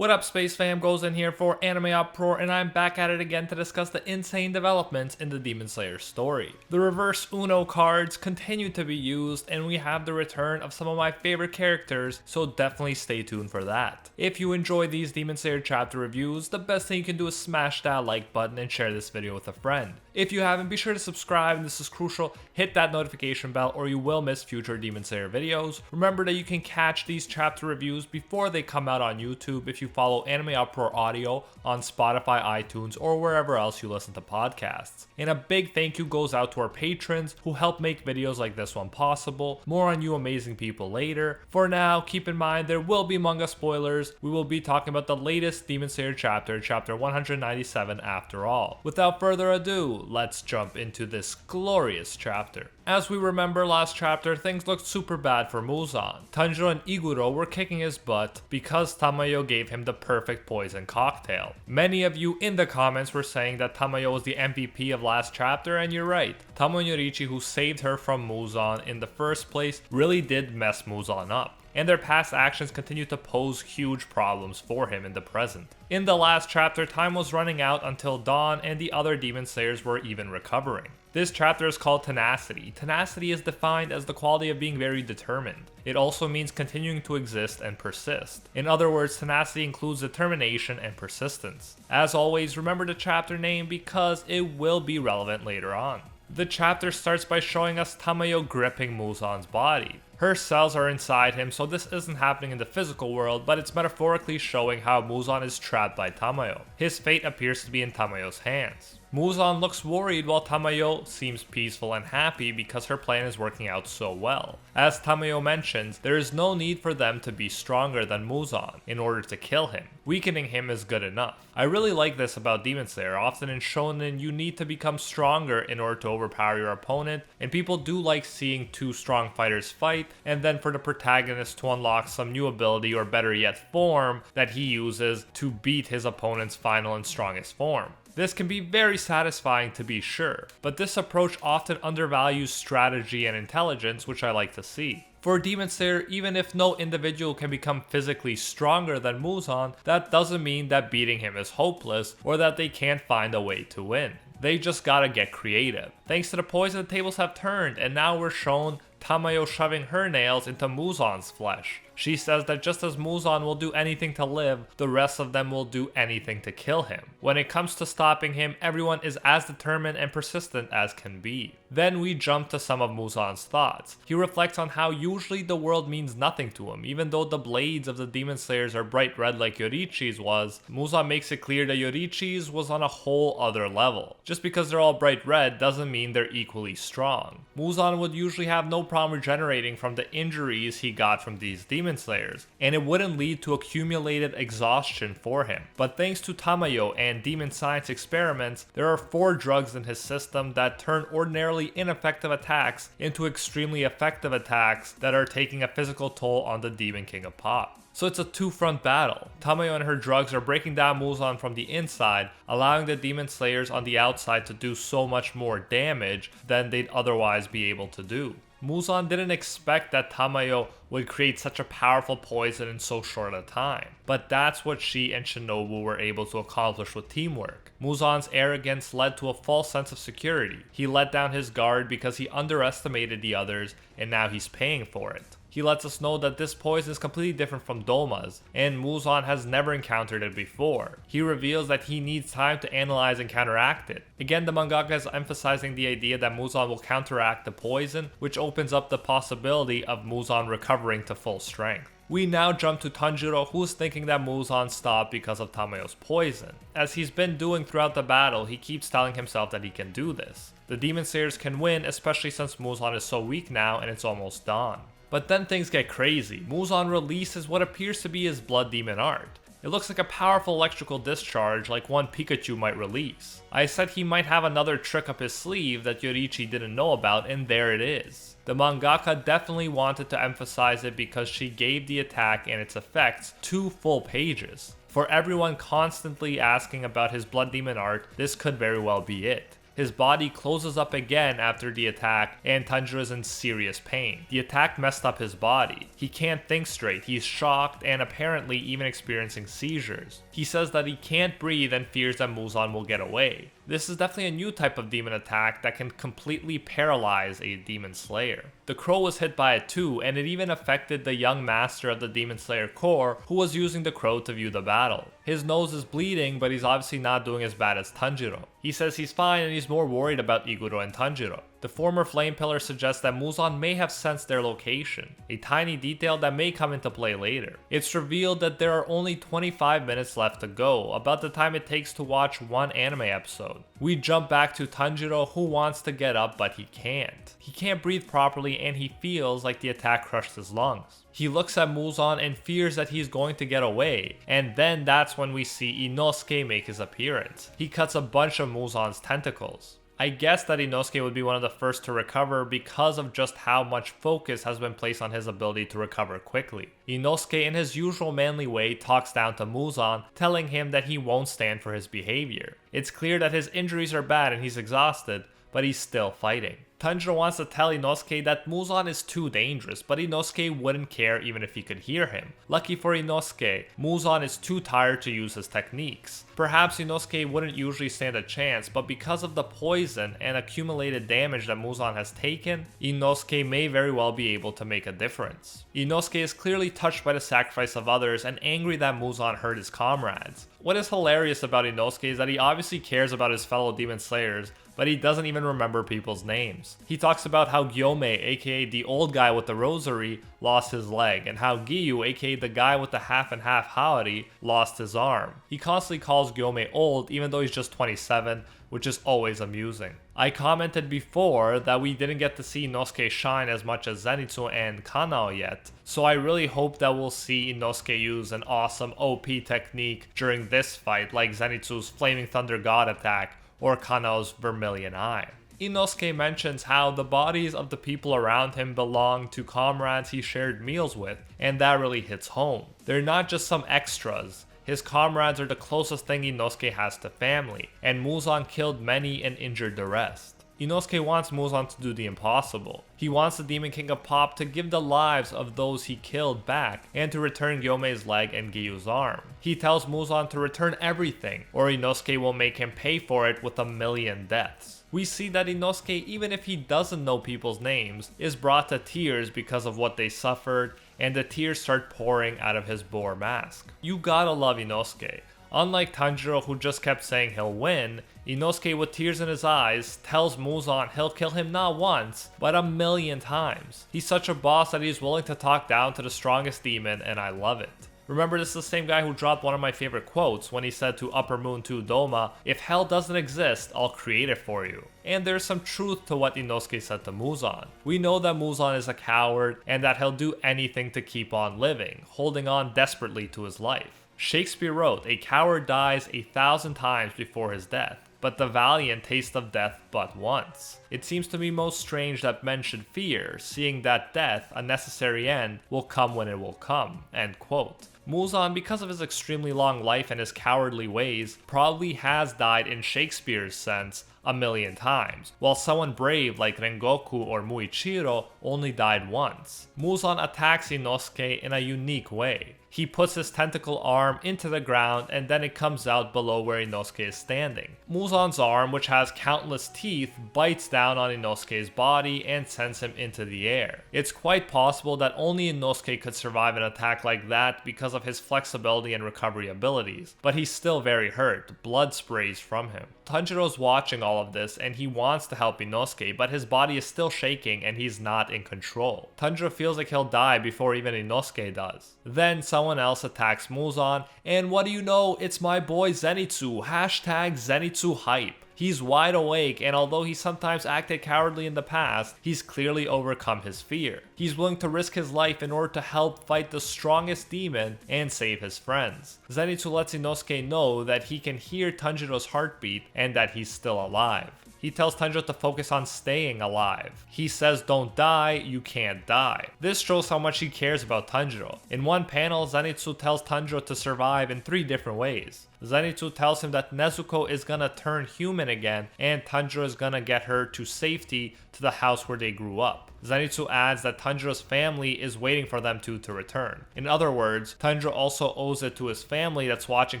What up, Space Fam? Goes in here for AnimeUproar, and I'm back at it again to discuss the insane developments in the Demon Slayer story. The reverse Uno cards continue to be used, and we have the return of some of my favorite characters, so definitely stay tuned for that. If you enjoy these Demon Slayer chapter reviews, the best thing you can do is smash that like button and share this video with a friend. If you haven't, be sure to subscribe, and this is crucial, hit that notification bell or you will miss future Demon Slayer videos. Remember that you can catch these chapter reviews before they come out on YouTube if you follow AnimeUproar Audio on Spotify, iTunes, or wherever else you listen to podcasts. And a big thank you goes out to our patrons who help make videos like this one possible. More on you amazing people later. For now, keep in mind there will be manga spoilers. We will be talking about the latest Demon Slayer chapter, chapter 197 after all. Without further ado, let's jump into this glorious chapter. As we remember last chapter, things looked super bad for Muzan. Tanjiro and Iguro were kicking his butt because Tamayo gave him the perfect poison cocktail. Many of you in the comments were saying that Tamayo was the MVP of last chapter, and you're right. Tamayo Yoriichi, who saved her from Muzan in the first place, really did mess Muzan up, and their past actions continue to pose huge problems for him in the present. In the last chapter, time was running out until dawn and the other Demon Slayers were even recovering. This chapter is called Tenacity. Tenacity is defined as the quality of being very determined. It also means continuing to exist and persist. In other words, tenacity includes determination and persistence. As always, remember the chapter name because it will be relevant later on. The chapter starts by showing us Tamayo gripping Muzan's body. Her cells are inside him, so this isn't happening in the physical world, but it's metaphorically showing how Muzan is trapped by Tamayo. His fate appears to be in Tamayo's hands. Muzan looks worried while Tamayo seems peaceful and happy because her plan is working out so well. As Tamayo mentions, there is no need for them to be stronger than Muzan in order to kill him. Weakening him is good enough. I really like this about Demon Slayer. Often in shonen, you need to become stronger in order to overpower your opponent, and people do like seeing two strong fighters fight, and then for the protagonist to unlock some new ability or better yet form that he uses to beat his opponent's final and strongest form. This can be very satisfying to be sure, but this approach often undervalues strategy and intelligence, which I like to see. For Demon Slayer, even if no individual can become physically stronger than Muzan, that doesn't mean that beating him is hopeless or that they can't find a way to win. They just gotta get creative. Thanks to the poison, the tables have turned, and now we're shown Tamayo shoving her nails into Muzan's flesh. She says that just as Muzan will do anything to live, the rest of them will do anything to kill him. When it comes to stopping him, everyone is as determined and persistent as can be. Then we jump to some of Muzan's thoughts. He reflects on how usually the world means nothing to him. Even though the blades of the Demon Slayers are bright red like Yoriichi's was, Muzan makes it clear that Yoriichi's was on a whole other level. Just because they're all bright red doesn't mean they're equally strong. Muzan would usually have no problem regenerating from the injuries he got from these Demon Slayers, and it wouldn't lead to accumulated exhaustion for him. But thanks to Tamayo and demon science experiments, there are 4 drugs in his system that turn ordinarily ineffective attacks into extremely effective attacks that are taking a physical toll on the Demon King of Pop. So it's a two-front battle. Tamayo and her drugs are breaking down Muzan from the inside, allowing the Demon Slayers on the outside to do so much more damage than they'd otherwise be able to do. Muzan didn't expect that Tamayo would create such a powerful poison in so short a time, but that's what she and Shinobu were able to accomplish with teamwork. Muzan's arrogance led to a false sense of security. He let down his guard because he underestimated the others, and now he's paying for it. He lets us know that this poison is completely different from Doma's, and Muzan has never encountered it before. He reveals that he needs time to analyze and counteract it. Again, the mangaka is emphasizing the idea that Muzan will counteract the poison, which opens up the possibility of Muzan recovering to full strength. We now jump to Tanjiro, who's thinking that Muzan stopped because of Tamayo's poison. As he's been doing throughout the battle, he keeps telling himself that he can do this. The Demon Slayers can win, especially since Muzan is so weak now and it's almost dawn. But then things get crazy. Muzan releases what appears to be his blood demon art. It looks like a powerful electrical discharge like one Pikachu might release. I said he might have another trick up his sleeve that Yoriichi didn't know about, and there it is. The mangaka definitely wanted to emphasize it because she gave the attack and its effects 2 full pages. For everyone constantly asking about his blood demon art, this could very well be it. His body closes up again after the attack, and Tanjiro is in serious pain. The attack messed up his body. He can't think straight, he's shocked, and apparently even experiencing seizures. He says that he can't breathe and fears that Muzan will get away. This is definitely a new type of demon attack that can completely paralyze a demon slayer. The crow was hit by it too, and it even affected the young master of the demon slayer Kor, who was using the crow to view the battle. His nose is bleeding, but he's obviously not doing as bad as Tanjiro. He says he's fine and he's more worried about Iguro and Tanjiro. The former flame pillar suggests that Muzan may have sensed their location, a tiny detail that may come into play later. It's revealed that there are only 25 minutes left to go, about the time it takes to watch one anime episode. We jump back to Tanjiro, who wants to get up but he can't. He can't breathe properly and he feels like the attack crushed his lungs. He looks at Muzan and fears that he's going to get away, and then that's when we see Inosuke make his appearance. He cuts a bunch of Muzan's tentacles. I guess that Inosuke would be one of the first to recover because of just how much focus has been placed on his ability to recover quickly. Inosuke, in his usual manly way, talks down to Muzan, telling him that he won't stand for his behavior. It's clear that his injuries are bad and he's exhausted, but he's still fighting. Tanjiro wants to tell Inosuke that Muzan is too dangerous, but Inosuke wouldn't care even if he could hear him. Lucky for Inosuke, Muzan is too tired to use his techniques. Perhaps Inosuke wouldn't usually stand a chance, but because of the poison and accumulated damage that Muzan has taken, Inosuke may very well be able to make a difference. Inosuke is clearly touched by the sacrifice of others and angry that Muzan hurt his comrades. What is hilarious about Inosuke is that he obviously cares about his fellow demon slayers, but he doesn't even remember people's names. He talks about how Gyome, aka the old guy with the rosary, lost his leg, and how Giyu, aka the guy with the half and half Howdy, lost his arm. He constantly calls Gyome old even though he's just 27, which is always amusing. I commented before that we didn't get to see Inosuke shine as much as Zenitsu and Kanao yet, so I really hope that we'll see Inosuke use an awesome OP technique during this fight, like Zenitsu's Flaming Thunder God attack or Kanao's Vermilion Eye. Inosuke mentions how the bodies of the people around him belong to comrades he shared meals with, and that really hits home. They're not just some extras. His comrades are the closest thing Inosuke has to family, and Muzan killed many and injured the rest. Inosuke wants Muzan to do the impossible. He wants the Demon King of Pop to give the lives of those he killed back, and to return Gyome's leg and Giyu's arm. He tells Muzan to return everything, or Inosuke will make him pay for it with 1,000,000 deaths. We see that Inosuke, even if he doesn't know people's names, is brought to tears because of what they suffered, and the tears start pouring out of his boar mask. You gotta love Inosuke. Unlike Tanjiro, who just kept saying he'll win, Inosuke, with tears in his eyes, tells Muzan he'll kill him not once, but 1,000,000 times. He's such a boss that he's willing to talk down to the strongest demon, and I love it. Remember, this is the same guy who dropped one of my favorite quotes when he said to Upper Moon 2 Doma, "If hell doesn't exist, I'll create it for you." And there's some truth to what Inosuke said to Muzan. We know that Muzan is a coward, and that he'll do anything to keep on living, holding on desperately to his life. Shakespeare wrote, "A coward dies 1,000 times before his death, but the valiant taste of death but once." It seems to me most strange that men should fear, seeing that death, a necessary end, will come when it will come." End quote. Muzan, because of his extremely long life and his cowardly ways, probably has died in Shakespeare's sense 1,000,000 times, while someone brave like Rengoku or Muichiro only died once. Muzan attacks Inosuke in a unique way. He puts his tentacle arm into the ground and then it comes out below where Inosuke is standing. Muzan's arm, which has countless teeth, bites down on Inosuke's body and sends him into the air. It's quite possible that only Inosuke could survive an attack like that because of his flexibility and recovery abilities, but he's still very hurt. Blood sprays from him. Tanjiro's watching all of this and he wants to help Inosuke, but his body is still shaking and he's not in control. Tanjiro feels like he'll die before even Inosuke does. Then someone else attacks Muzan, and what do you know, it's my boy Zenitsu, #Zenitsu hype. He's wide awake, and although he sometimes acted cowardly in the past, he's clearly overcome his fear. He's willing to risk his life in order to help fight the strongest demon and save his friends. Zenitsu lets Inosuke know that he can hear Tanjiro's heartbeat and that he's still alive. He tells Tanjiro to focus on staying alive. He says don't die, you can't die. This shows how much he cares about Tanjiro. In one panel, Zenitsu tells Tanjiro to survive in 3 different ways. Zenitsu tells him that Nezuko is gonna turn human again and Tanjiro is gonna get her to safety to the house where they grew up. Zenitsu adds that Tanjiro's family is waiting for them to return. In other words, Tanjiro also owes it to his family that's watching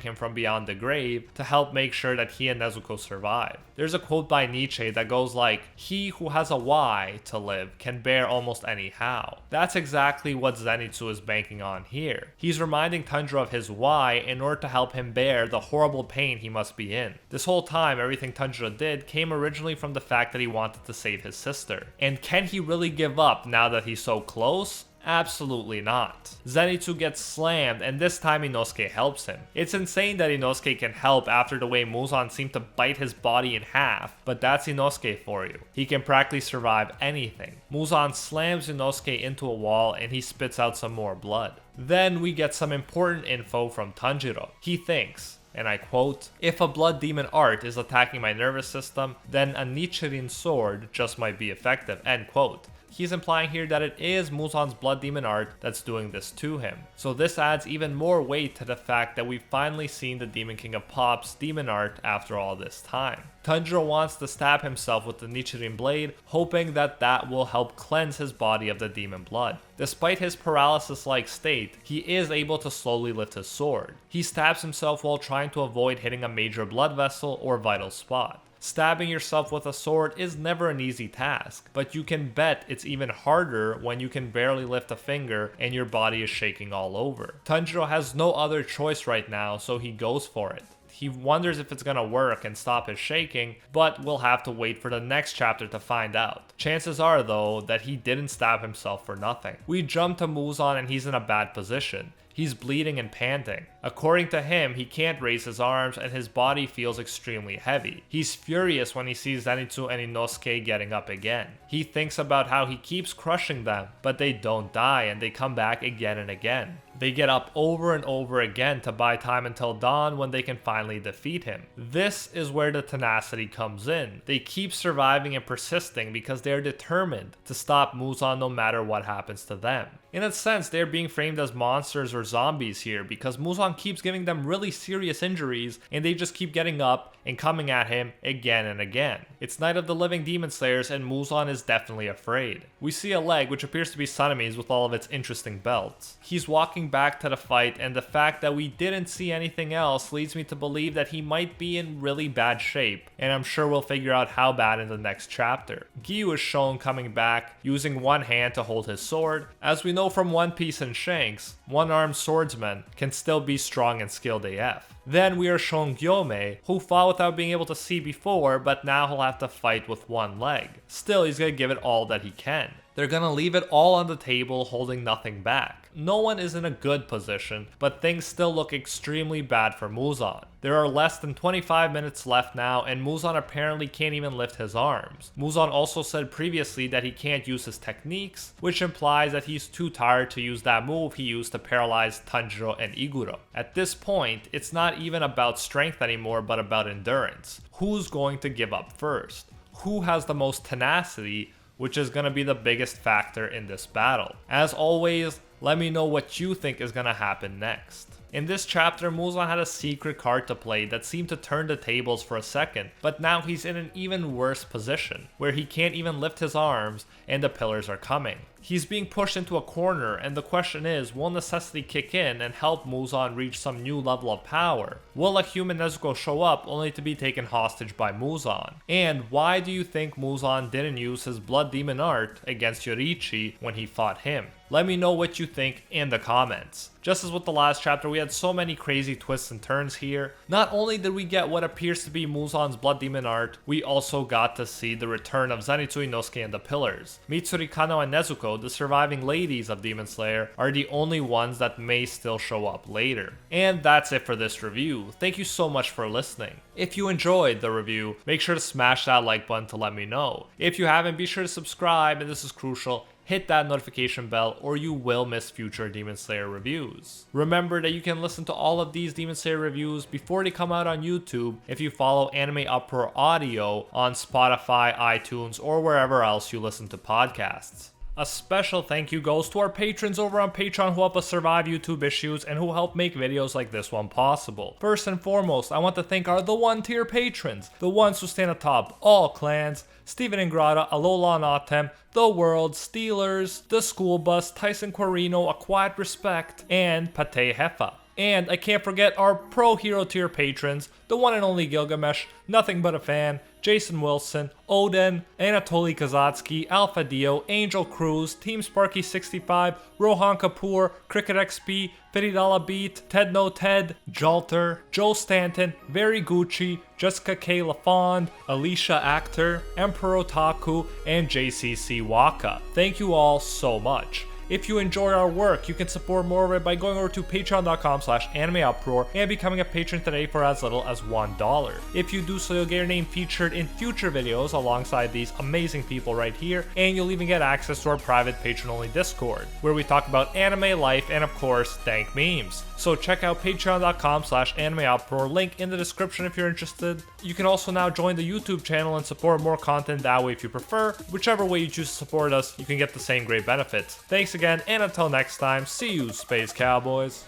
him from beyond the grave to help make sure that he and Nezuko survive. There's a quote by Nietzsche that goes like, "He who has a why to live can bear almost any how." That's exactly what Zenitsu is banking on here. He's reminding Tanjiro of his why in order to help him bear the horrible pain he must be in. This whole time, everything Tanjiro did came originally from the fact that he wanted to save his sister. And can he really give up now that he's so close? Absolutely not. Zenitsu gets slammed and this time Inosuke helps him. It's insane that Inosuke can help after the way Muzan seemed to bite his body in half, but that's Inosuke for you. He can practically survive anything. Muzan slams Inosuke into a wall and he spits out some more blood. Then we get some important info from Tanjiro. He thinks, and I quote, "If a blood demon art is attacking my nervous system, then a Nichirin sword just might be effective," end quote. He's implying here that it is Muzan's blood demon art that's doing this to him. So this adds even more weight to the fact that we've finally seen the Demon King of Pop's demon art after all this time. Tanjiro wants to stab himself with the Nichirin blade, hoping that that will help cleanse his body of the demon blood. Despite his paralysis-like state, he is able to slowly lift his sword. He stabs himself while trying to avoid hitting a major blood vessel or vital spot. Stabbing yourself with a sword is never an easy task, but you can bet it's even harder when you can barely lift a finger and your body is shaking all over. Tanjiro has no other choice right now, so he goes for it. He wonders if it's gonna work and stop his shaking, but we'll have to wait for the next chapter to find out. Chances are though that he didn't stab himself for nothing. We jump to Muzan and he's in a bad position. He's bleeding and panting. According to him, he can't raise his arms and his body feels extremely heavy. He's furious when he sees Zenitsu and Inosuke getting up again. He thinks about how he keeps crushing them, but they don't die and they come back again and again. They get up over and over again to buy time until dawn when they can finally defeat him. This is where the tenacity comes in. They keep surviving and persisting because they're determined to stop Muzan no matter what happens to them. In a sense, they're being framed as monsters or zombies here because Muzan keeps giving them really serious injuries and they just keep getting up and coming at him again and again. It's Night of the Living Demon Slayers and Muzan is definitely afraid. We see a leg which appears to be Sunami's with all of its interesting belts. He's walking back to the fight and the fact that we didn't see anything else leads me to believe that he might be in really bad shape, and I'm sure we'll figure out how bad in the next chapter. Gyu is shown coming back using one hand to hold his sword. As we know from One Piece and Shanks, one-armed swordsmen can still be strong and skilled AF. Then we are shown Gyome, who fought without being able to see before, but now he'll have to fight with one leg. Still, he's gonna give it all that he can. They're gonna leave it all on the table, holding nothing back. No one is in a good position, but things still look extremely bad for Muzan. There are less than 25 minutes left now, and Muzan apparently can't even lift his arms. Muzan also said previously that he can't use his techniques, which implies that he's too tired to use that move he used to paralyze Tanjiro and Iguro. At this point, it's not even about strength anymore, but about endurance. Who's going to give up first? Who has the most tenacity, which is going to be the biggest factor in this battle. As always, let me know what you think is going to happen next. In this chapter, Muzan had a secret card to play that seemed to turn the tables for a second, but now he's in an even worse position, where he can't even lift his arms and the pillars are coming. He's being pushed into a corner, and the question is, will necessity kick in and help Muzan reach some new level of power? Will a human Nezuko show up only to be taken hostage by Muzan? And why do you think Muzan didn't use his blood demon art against Yoriichi when he fought him? Let me know what you think in the comments. Just as with the last chapter, we had so many crazy twists and turns here. Not only did we get what appears to be Muzan's blood demon art, we also got to see the return of Zenitsu Inosuke and the pillars. Mitsuri Kano and Nezuko, the surviving ladies of Demon Slayer, are the only ones that may still show up later. And that's it for this review. Thank you so much for listening. If you enjoyed the review, make sure to smash that like button to let me know. If you haven't, be sure to subscribe, and this is crucial, hit that notification bell or you will miss future Demon Slayer reviews. Remember that you can listen to all of these Demon Slayer reviews before they come out on YouTube if you follow AnimeUproar Audio on Spotify, iTunes, or wherever else you listen to podcasts. A special thank you goes to our patrons over on Patreon who help us survive YouTube issues and who help make videos like this one possible. First and foremost, I want to thank our The One Tier patrons, the ones who stand atop all clans: Steven Ingrata, Alola Natem, The World, Steelers, The School Bus, Tyson Quarino, A Quiet Respect, and Pate Hefa. And I can't forget our Pro Hero tier patrons, the one and only Gilgamesh, Nothing But a Fan, Jason Wilson, Odin, Anatoly Kazatsky, Alpha Dio, Angel Cruz, Team Sparky 65, Rohan Kapoor, Cricket XP, $50 Beat, Ted No Ted, Jalter, Joe Stanton, Very Gucci, Jessica K. LaFond, Alicia Actor, Emperor Otaku, and JCC Waka. Thank you all so much. If you enjoy our work, you can support more of it by going over to patreon.com/AnimeUproar and becoming a patron today for as little as $1. If you do so, you'll get your name featured in future videos alongside these amazing people right here, and you'll even get access to our private patron-only Discord, where we talk about anime life and of course, dank memes. So check out patreon.com/AnimeUproar, link in the description if you're interested. You can also now join the YouTube channel and support more content that way if you prefer. Whichever way you choose to support us, you can get the same great benefits. Thanks again, and until next time, see you, Space Cowboys.